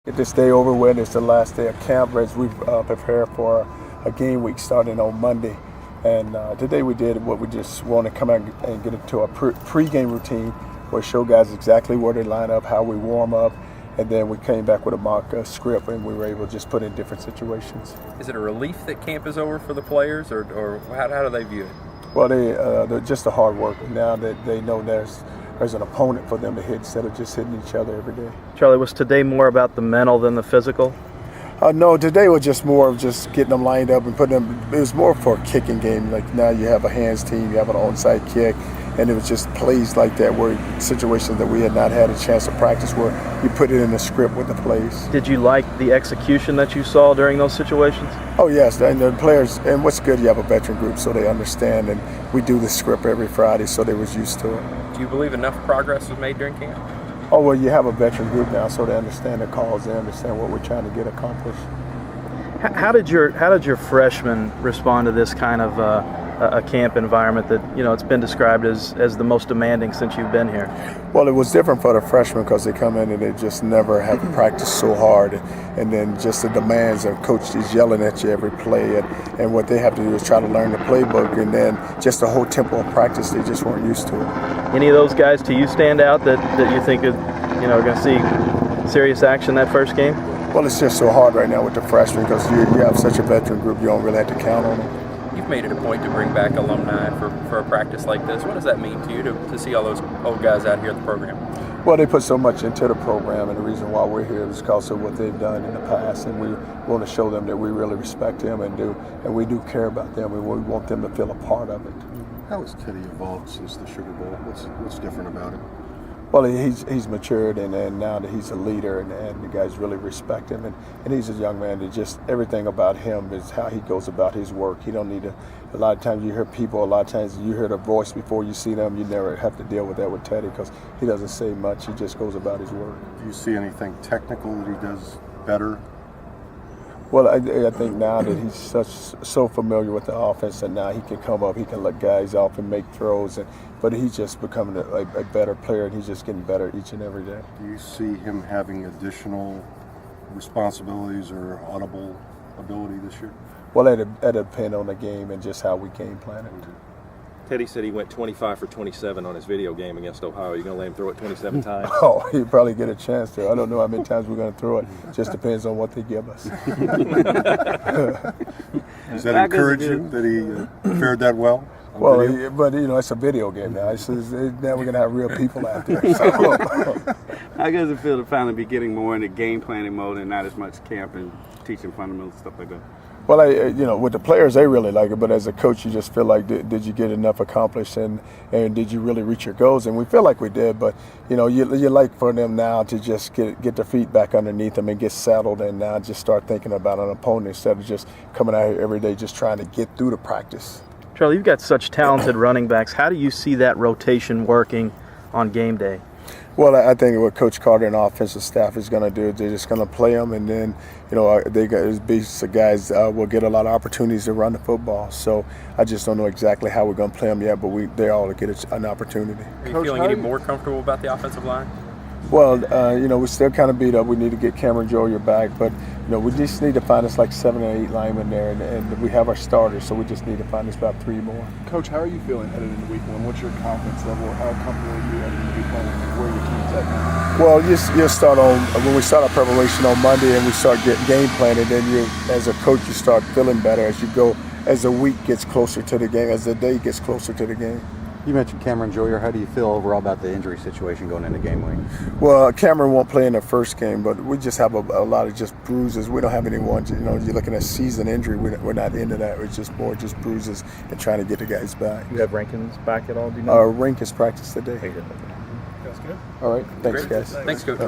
Get this day over with. It's the last day of camp as we prepare for a game week starting on Monday. And today we did what we just want to come out and get into a pre-game routine where show guys exactly where they line up, how we warm up, and then we came back with a mock script and we were able to just put in different situations. Is it a relief that camp is over for the players, or how do they view it? Well, they're just the hard work. Now that they know there's an opponent for them to hit instead of just hitting each other every day. Charlie, was today more about the mental than the physical? No, today was just more of just getting them lined up and putting them. It was more for a kicking game. Like now you have a hands team, you have an onside kick, and it was just plays like that where situations that we had not had a chance to practice where you put it in the script with the plays. Did you like the execution that you saw during those situations? Oh yes, and the players, and what's good, you have a veteran group so they understand, and we do the script every Friday so they was used to it. Do you believe enough progress was made during camp? Oh, well, you have a veteran group now, so they understand the calls, they understand what we're trying to get accomplished. How did your freshmen respond to this kind of a camp environment that, you know, it's been described as the most demanding since you've been here? Well, it was different for the freshmen because they come in and they just never have practiced so hard, and then just the demands of coach is yelling at you every play, and what they have to do is try to learn the playbook, and then just the whole tempo of practice they just weren't used to it. Any of those guys to you stand out that you think are going to see serious action that first game? Well, it's just so hard right now with the freshmen because you have such a veteran group, you don't really have to count on them. You've made it a point to bring back alumni for a practice like this. What does that mean to you to see all those old guys out here at the program? Well, they put so much into the program, and the reason why we're here is because of what they've done in the past, and we want to show them that we really respect them and we do care about them, and we want them to feel a part of it. How has Teddy evolved since the Sugar Bowl? What's different about him? Well, he's matured, and now that he's a leader, and the guys really respect him, and he's a young man that just everything about him is how he goes about his work. He don't need to. A lot of times you hear people, a lot of times you hear the voice before you see them. You never have to deal with that with Teddy because he doesn't say much. He just goes about his work. Do you see anything technical that he does better? Well, I think now that he's so familiar with the offense, and now he can come up, he can let guys off and make throws, but he's just becoming a better player, and he's just getting better each and every day. Do you see him having additional responsibilities or audible ability this year? Well, that depends on the game and just how we game plan it. Teddy said he went 25 for 27 on his video game against Ohio. You're going to let him throw it 27 times? Oh, he'll probably get a chance to. I don't know how many times we're going to throw it. Just depends on what they give us. Does that encourage you that he fared that well? Well, but it's a video game now. Now we're going to have real people out there. So. How does it feel to finally be getting more into game planning mode and not as much camp and teaching fundamentals, stuff like that? Well, with the players, they really like it. But as a coach, you just feel like, did you get enough accomplished, and did you really reach your goals? And we feel like we did. But you like for them now to just get their feet back underneath them and get settled, and now just start thinking about an opponent instead of just coming out here every day just trying to get through the practice. Charlie, you've got such talented running backs. How do you see that rotation working on game day? Well, I think what Coach Carter and offensive staff is going to do, they're just going to play them, and then, the guys will get a lot of opportunities to run the football. So I just don't know exactly how we're going to play them yet, but they all get an opportunity. Are you feeling any more comfortable about the offensive line? Well, we're still kind of beat up. We need to get Cameron Joyer back, but we just need to find us like 7 or 8 linemen there, and we have our starters, so we just need to find us about 3 more. Coach, how are you feeling headed into week 1? What's your confidence level? How comfortable are you headed into week 1 with where your team's at now? Well, you'll start when we start our preparation on Monday and we start getting game planning, then as a coach, you start feeling better as you go, as the week gets closer to the game, as the day gets closer to the game. You mentioned Cameron Joyer. How do you feel overall about the injury situation going into game week? Well, Cameron won't play in the first game, but we just have a lot of just bruises. We don't have anyone, you're looking at season injury. We're not into that. It's just more just bruises and trying to get the guys back. You have Rankins back at all, do you know? Rankins practiced today. That's good. All right. Thanks, Great. guys. Thanks, Coach.